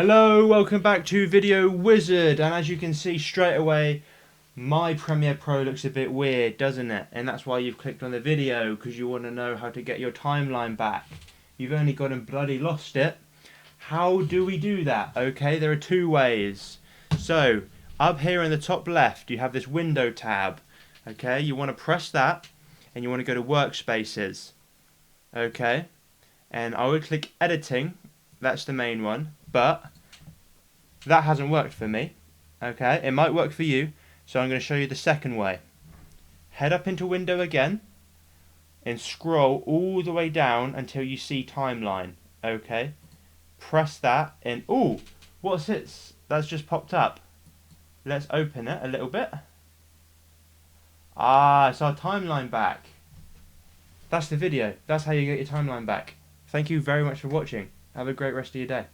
Hello, welcome back to Video Wizard, and as you can see straight away, my Premiere Pro looks a bit weird, doesn't it? And that's why you've clicked on the video, because you want to know how to get your timeline back. You've only gone and bloody lost it. How do we do that? Okay, there are two ways. So, up here in the top left, you have this window tab. Okay, you want to press that, and you want to go to Workspaces. Okay, and I would click Editing, that's the main one, but that hasn't worked for me. Okay, it might work for you, so I'm going to show you the second way. Head up into Window again and scroll all the way down until you see Timeline. Okay, press that and ooh, what's it? That's just popped up. Let's open it a little bit. Ah, it's our timeline back. That's the video. That's how you get your timeline back. Thank you very much for watching. Have a great rest of your day.